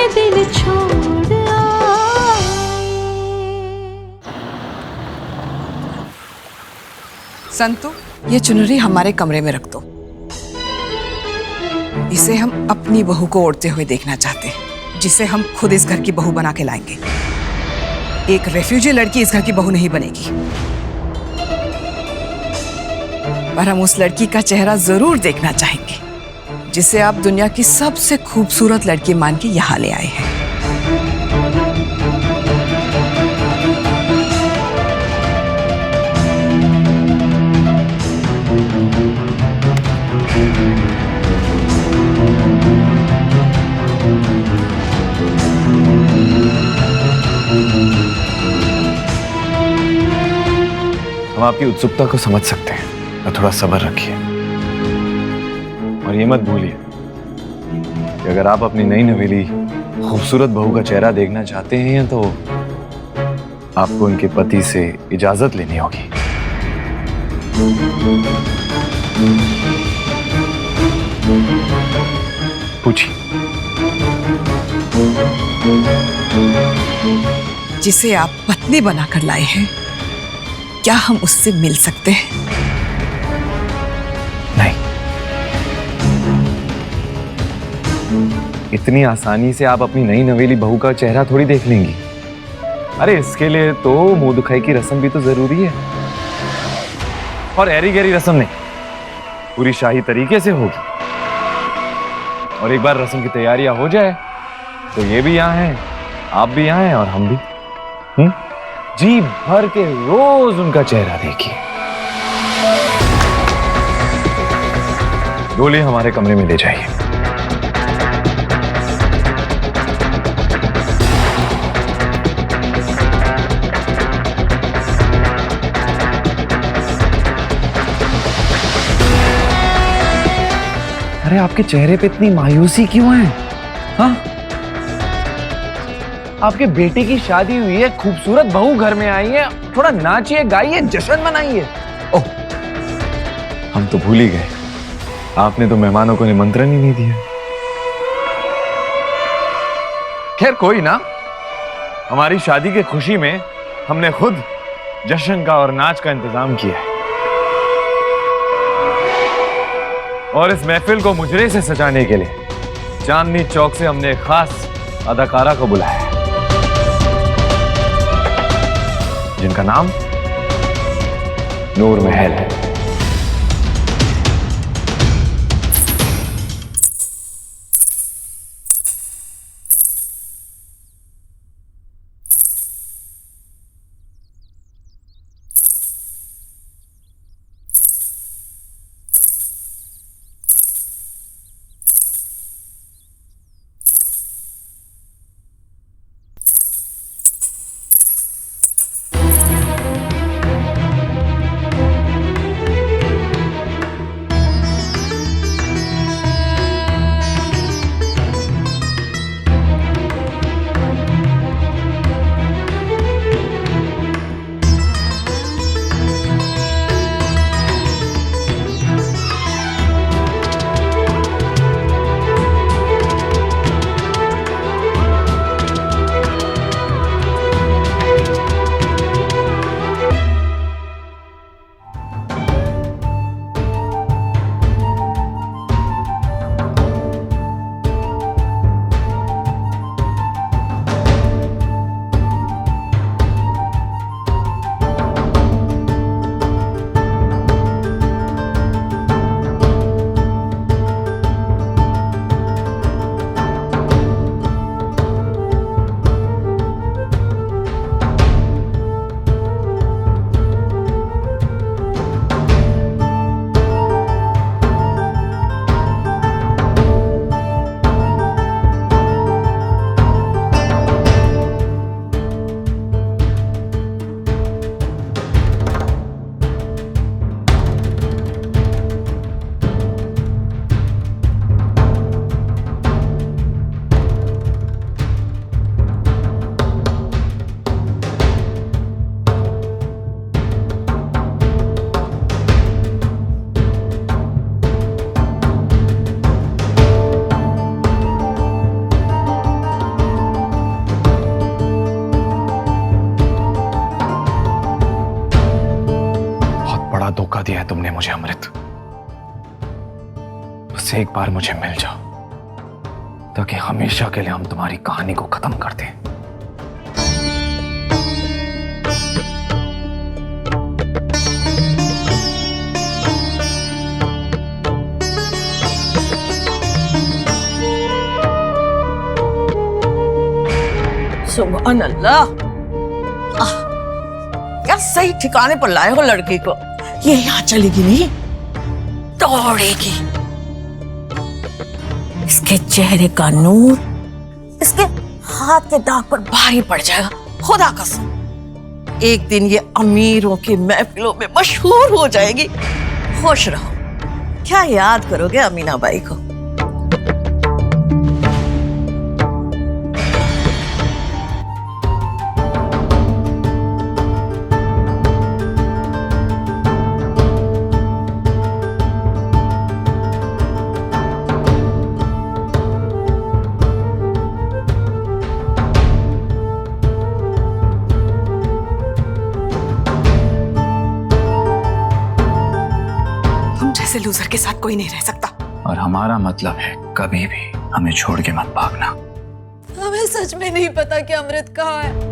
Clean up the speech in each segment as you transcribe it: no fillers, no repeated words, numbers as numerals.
ये दिल छोड़ आए। संतु, ये चुनरी हमारे कमरे में रख दो। इसे हम अपनी बहू को ओढ़ते हुए देखना चाहते हैं, जिसे हम खुद इस घर की बहू बना के लाएंगे। एक रेफ्यूजी लड़की इस घर की बहू नहीं बनेगी, पर हम उस लड़की का चेहरा जरूर देखना चाहेंगे जिसे आप दुनिया की सबसे खूबसूरत लड़की मान के यहाँ ले आए हैं। हम आपकी उत्सुकता को समझ सकते हैं, तो थोड़ा सब्र रखिए और ये मत भूलिए कि अगर आप अपनी नई नवेली खूबसूरत बहू का चेहरा देखना चाहते हैं तो आपको उनके पति से इजाजत लेनी होगी। पूछिए। जिसे आप पत्नी बनाकर लाए हैं, क्या हम उससे मिल सकते हैं? नहीं, इतनी आसानी से आप अपनी नई नवेली बहू का चेहरा थोड़ी देख लेंगी। अरे इसके लिए तो मुंह दुखाई की रस्म भी तो जरूरी है, और ऐरी गैरी रस्म नहीं, पूरी शाही तरीके से होगी। और एक बार रस्म की तैयारियां हो जाए तो ये भी यहाँ हैं, आप भी यहाँ हैं और हम भी। जी भर के रोज उनका चेहरा देखिए। डोली हमारे कमरे में ले जाइए। अरे आपके चेहरे पे इतनी मायूसी क्यों है? हाँ, आपके बेटे की शादी हुई है, खूबसूरत बहू घर में आई है, थोड़ा नाचिए गाइए, जश्न मनाइए। ओह, हम तो भूल ही गए, आपने तो मेहमानों को निमंत्रण ही नहीं दिया। खैर कोई ना, हमारी शादी की खुशी में हमने खुद जश्न का और नाच का इंतजाम किया है, और इस महफिल को मुजरे से सजाने के लिए चांदनी चौक से हमने एक खास अदाकारा को बुलाया है, जिनका नाम नूर महल है। दिया है तुमने मुझे अमृत। बस एक बार मुझे मिल जाओ ताकि हमेशा के लिए हम तुम्हारी कहानी को खत्म कर दें। सुभान अल्लाह, क्या सही ठिकाने पर लाए हो लड़की को। ये यहाँ चलेगी नहीं, दौड़ेगी। इसके चेहरे का नूर इसके हाथ के दाग पर भारी पड़ जाएगा, खुदा कसम। एक दिन ये अमीरों की महफिलों में मशहूर हो जाएगी। खुश रहो। क्या याद करोगे अमीना बाई को? जैसे लूजर के साथ कोई नहीं रह सकता। और हमारा मतलब है कभी भी हमें छोड़ के मत भागना। हमें सच में नहीं पता कि अमृत कहाँ है।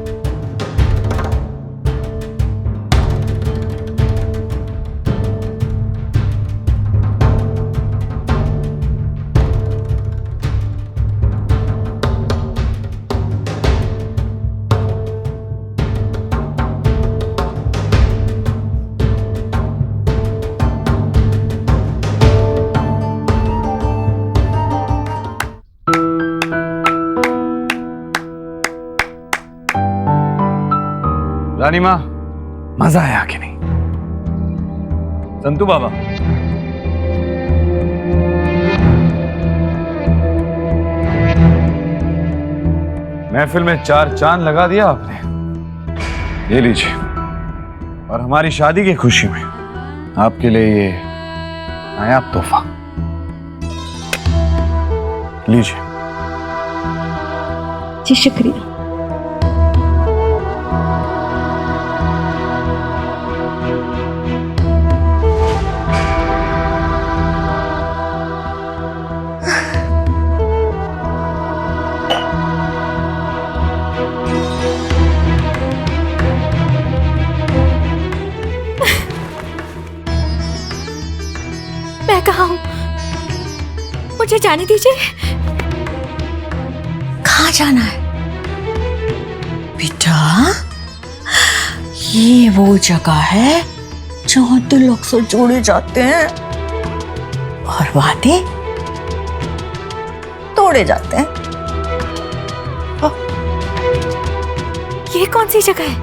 रानी माँ, मजा आया कि नहीं? संतू बाबा, महफिल में 4 चांद लगा दिया आपने। ये लीजिए, और हमारी शादी की खुशी में आपके लिए ये नायाब तोहफा लीजिए। जी शुक्रिया। मैं कहाँ हूँ? मुझे जाने दीजिए। कहाँ जाना है बेटा? ये वो जगह है जहाँ दिल अक्सर जोड़े जाते हैं और वादे तोड़े जाते हैं। ये कौन सी जगह है?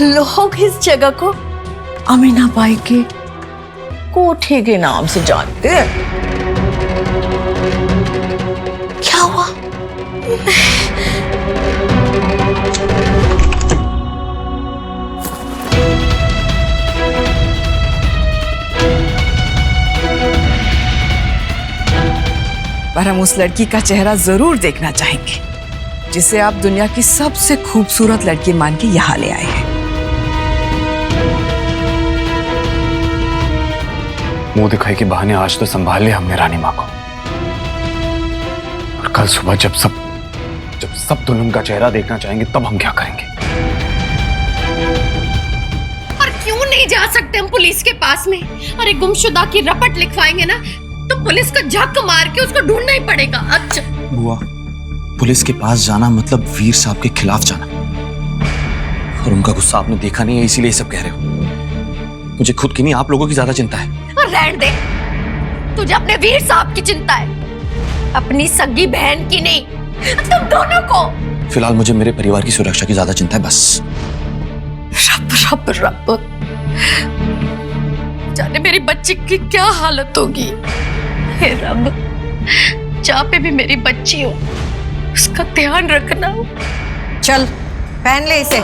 लोग इस जगह को अमीना बाई के कोठे के नाम से जानते हैं। क्या हुआ? पर हम उस लड़की का चेहरा जरूर देखना चाहेंगे जिसे आप दुनिया की सबसे खूबसूरत लड़की मान के यहाँ ले आए हैं। मुंह दिखाई के बहाने आज तो संभाल लिया हमने रानी माँ को, और कल सुबह जब सब दुल्हन का चेहरा देखना चाहेंगे तब हम क्या करेंगे? और क्यों नहीं जा सकते हम पुलिस के पास में? अरे गुमशुदा की रपट लिखवाएंगे ना तो पुलिस को झक मार के उसको ढूंढना ही पड़ेगा। अच्छा बुआ, पुलिस के पास जाना मतलब वीर साहब के खिलाफ जाना, और उनका गुस्सा आपने देखा नहीं है इसीलिए सब कह रहे हो। मुझे खुद की नहीं आप लोगों की ज्यादा चिंता है। रहने दे, तुझे अपने वीर साहब की चिंता है, अपनी सगी बहन की नहीं। तुम दोनों को। फिलहाल मुझे मेरे परिवार की सुरक्षा की ज्यादा चिंता है बस। रब रब रब, जाने मेरी बच्ची की क्या हालत होगी। हे रब, जहाँ पे भी मेरी बच्ची हो उसका ध्यान रखना। चल पहन ले इसे।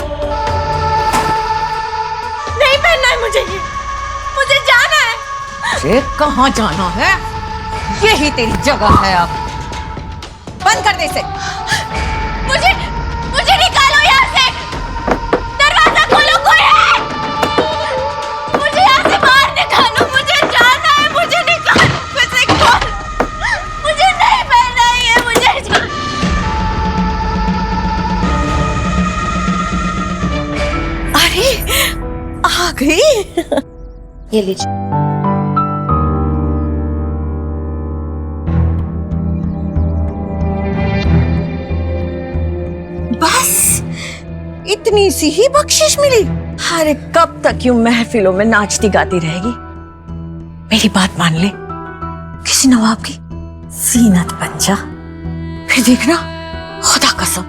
नहीं पहनना है मुझे, ये मुझे जाना है। ये कहाँ जाना है? यही तेरी जगह है। अब बंद कर दे इसे। मुझे निकालो यहाँ से। दरवाजा खोलो, कोई है? मुझे यहाँ से बाहर आ गई। ये लीजिए। बस इतनी सी ही बख्शिश मिली? अरे कब तक यूं महफिलों में नाचती गाती रहेगी? मेरी बात मान ले, किसी नवाब की जीनत बन जा, फिर देखना खुदा कसम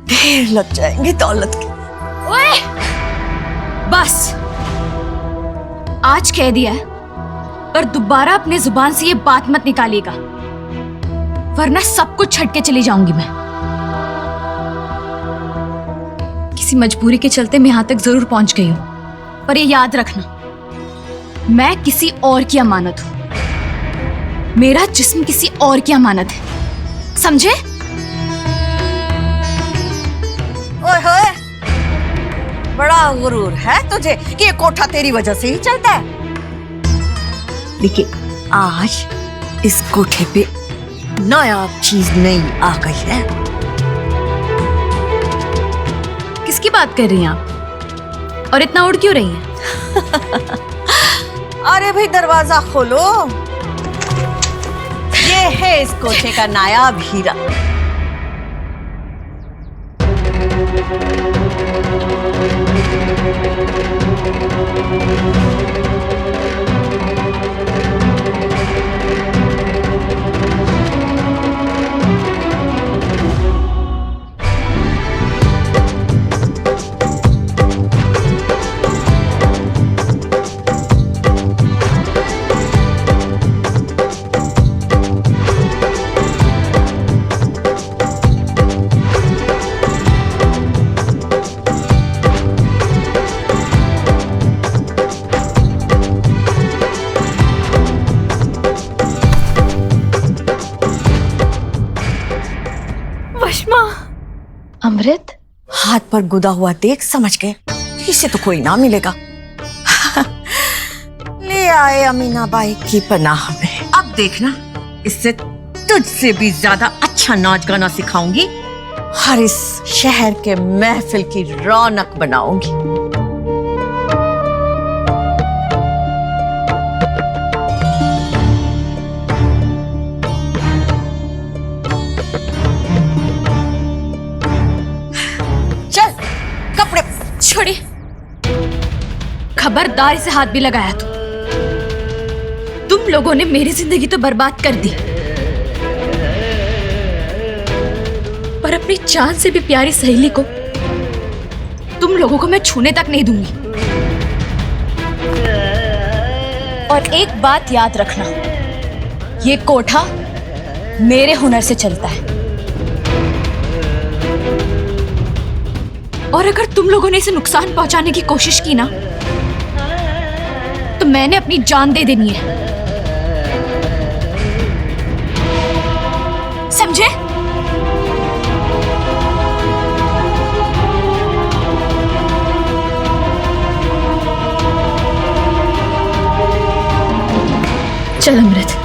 ढेर लग जाएंगे दौलत के। ओए, बस आज कह दिया है, पर दोबारा अपने जुबान से ये बात मत निकालिएगा, वरना सब कुछ छट के चली जाऊंगी मैं। किसी मजबूरी के चलते मैं यहां तक जरूर पहुंच गई हूं, पर ये याद रखना, मैं किसी और की अमानत हूं। मेरा जिस्म किसी और की अमानत है, समझे? ओए होए, बड़ा गुरूर है तुझे कि ये कोठा तेरी वजह से ही चलता है। लेकिन आज इस कोठे पे नायाब चीज नई आ गई है। किसकी बात कर रही हैं आप? और इतना उड़ क्यों रही हैं? अरे भाई दरवाजा खोलो, ये है इस कोठे का नायाब हीरा। अमृत, हाथ पर गुदा हुआ देख समझ गए इसे तो कोई ना मिलेगा। ले आए अमीना बाई की पनाह में। अब देखना, इससे तुझसे भी ज्यादा अच्छा नाच गाना सिखाऊंगी, हर इस शहर के महफिल की रौनक बनाऊंगी। छोड़िए, खबरदार से हाथ भी लगाया तो तुम लोगों ने मेरी जिंदगी तो बर्बाद कर दी, पर अपनी जान से भी प्यारी सहेली को तुम लोगों को मैं छूने तक नहीं दूंगी। और एक बात याद रखना, ये कोठा मेरे हुनर से चलता है, और अगर तुम लोगों ने इसे नुकसान पहुंचाने की कोशिश की ना, तो मैंने अपनी जान दे देनी है, समझे? चल अमृत।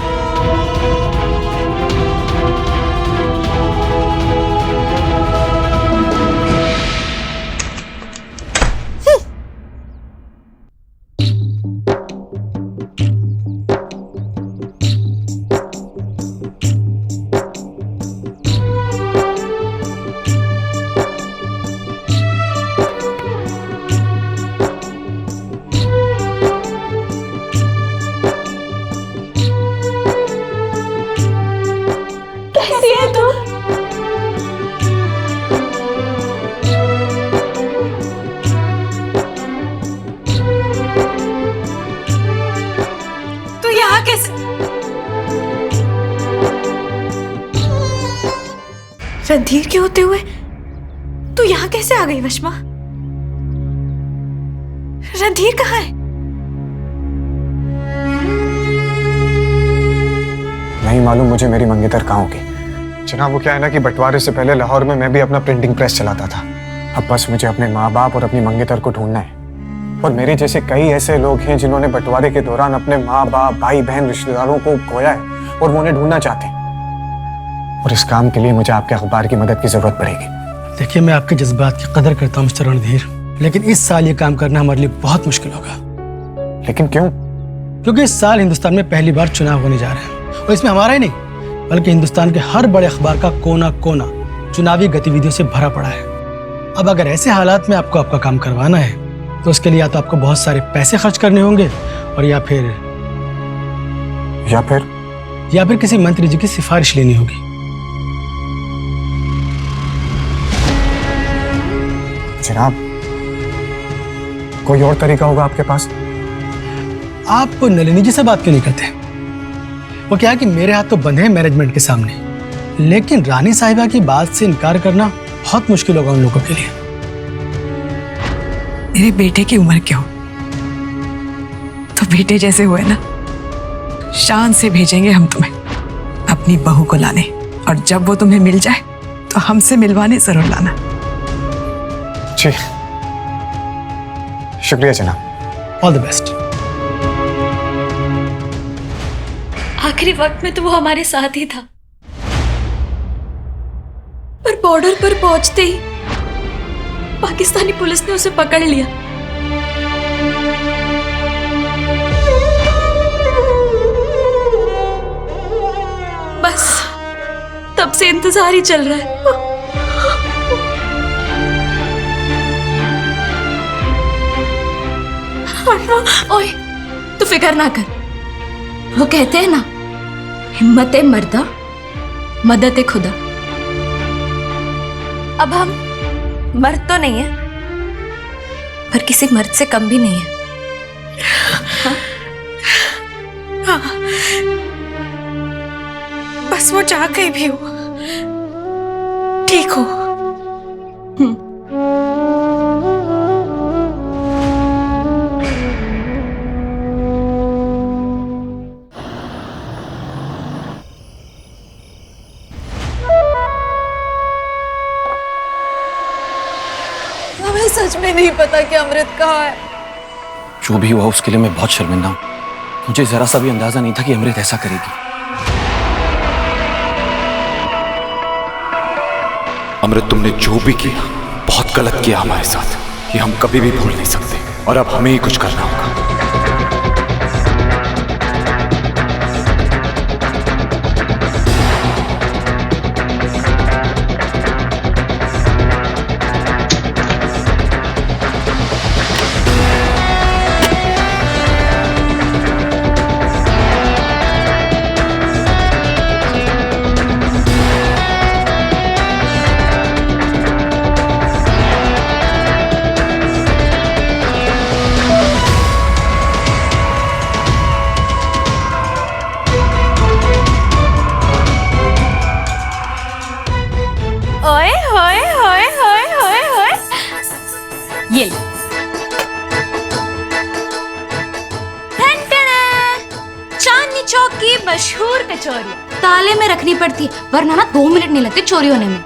रणधीर के होते हुए तू यहाँ कैसे आ गई वशमा? रणधीर कहाँ है? नहीं मालूम मुझे मेरी मंगेतर कहाँ होगी। जनाब वो क्या है ना कि बंटवारे से पहले लाहौर में मैं भी अपना प्रिंटिंग प्रेस चलाता था। अब बस मुझे अपने माँ बाप और अपनी मंगेतर को ढूंढना है, और मेरे जैसे कई ऐसे लोग हैं जिन्होंने बंटवारे के दौरान अपने माँ बाप भाई बहन रिश्तेदारों को खोया है और वो उन्हें ढूंढना चाहते हैं, और इस काम के लिए मुझे आपके अखबार की मदद की जरूरत पड़ेगी। देखिए, मैं आपके जज्बात की कदर करता हूँ मिस्टर रणधीर, लेकिन इस साल ये काम करना हमारे लिए बहुत मुश्किल होगा। लेकिन क्यों? क्योंकि इस साल हिंदुस्तान में पहली बार चुनाव होने जा रहे हैं, और इसमें हमारा ही नहीं बल्कि हिंदुस्तान के हर बड़े अखबार का कोना कोना चुनावी गतिविधियों से भरा पड़ा है। अब अगर ऐसे हालात में आपको आपका काम करवाना है तो उसके लिए या तो आपको बहुत सारे पैसे खर्च करने होंगे, और या फिर किसी मंत्री जी की सिफारिश लेनी होगी। जनाब, कोई और तरीका होगा आपके पास? आप नलिनी जी से बात क्यों नहीं करते? वो क्या है कि मेरे हाथ तो बंधे हैं मैनेजमेंट के सामने, लेकिन रानी साहिबा की बात से इनकार करना बहुत मुश्किल होगा उन लोगों के लिए। मेरे बेटे की उम्र क्या हो तो बेटे जैसे हुए ना, शान से भेजेंगे हम तुम्हें अपनी बहू को लाने, और जब वो तुम्हें मिल जाए तो हमसे मिलवाने जरूर लाना। जी, शुक्रिया जनाब। All the best. आखिरी वक्त में तो वो हमारे साथ ही था, पर बॉर्डर पर पहुंचते ही पाकिस्तानी पुलिस ने उसे पकड़ लिया। बस तब से इंतजार ही चल रहा है। ओए, तू फिक्र ना कर। वो कहते हैं ना, हिम्मत मर्दा मदद खुदा। अब हम मर्द तो नहीं है, पर किसी मर्द से कम भी नहीं है। हाँ? बस वो चाह कहीं भी हो, ठीक हो। हमें सच में नहीं पता कि अमृत कहाँ है। जो भी हुआ उसके लिए मैं बहुत शर्मिंदा हूँ। मुझे जरा सा भी अंदाजा नहीं था कि अमृत ऐसा करेगी। अमृत, तुमने जो भी किया बहुत गलत किया हमारे साथ, ये हम कभी भी भूल नहीं सकते, और अब हमें ही कुछ करना होगा। ओए होए होए होए होए होए, ये ले। चांदनी चौक की मशहूर कचौरी ताले में रखनी पड़ती है, वरना ना 2 मिनट नहीं लगते चोरी होने में।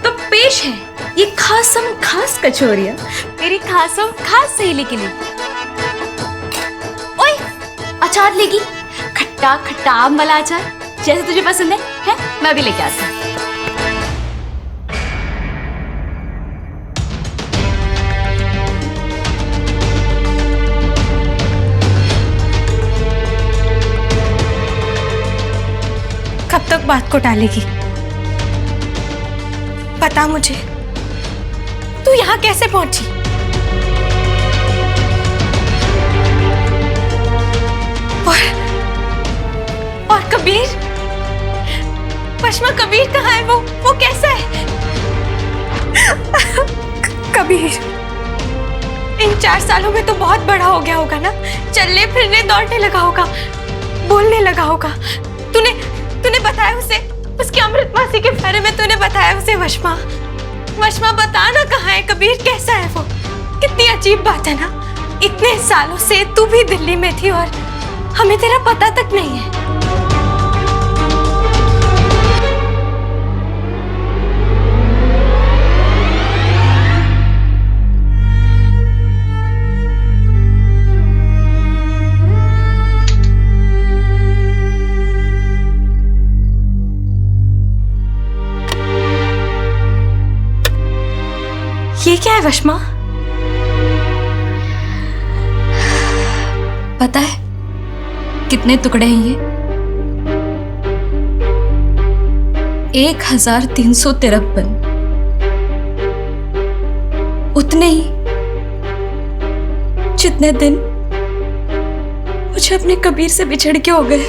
तो पेश है ये खासम खास कचौरियां मेरी खासम खास सहेली के लिए। ओए, अचार लेगी? खट्टा खट्टा आम वाला अचार, जैसे तुझे पसंद है? मैं भी लेके आती हूँ। कब तक बात को टालेगी? बता मुझे, तू यहाँ कैसे पहुंची? और कबीर? पश्मा, कबीर कहाँ है? वो कैसा है? कबीर इन 4 सालों में तो बहुत बड़ा हो गया होगा ना, चलने फिरने दौड़ने लगा होगा, बोलने लगा होगा। तूने बताया उसे, उसकी अमृत मासी के बारे में तूने बताया उसे? वशमा बता ना, कहाँ है कबीर? कैसा है वो? कितनी अजीब बात है ना, इतने सालों से तू भी दिल्ली में थी और हमें तेरा पता तक नहीं है। ये क्या है वशमा? पता है कितने टुकड़े हैं ये? 1353। उतने ही जितने दिन मुझे अपने कबीर से बिछड़ के हो गए।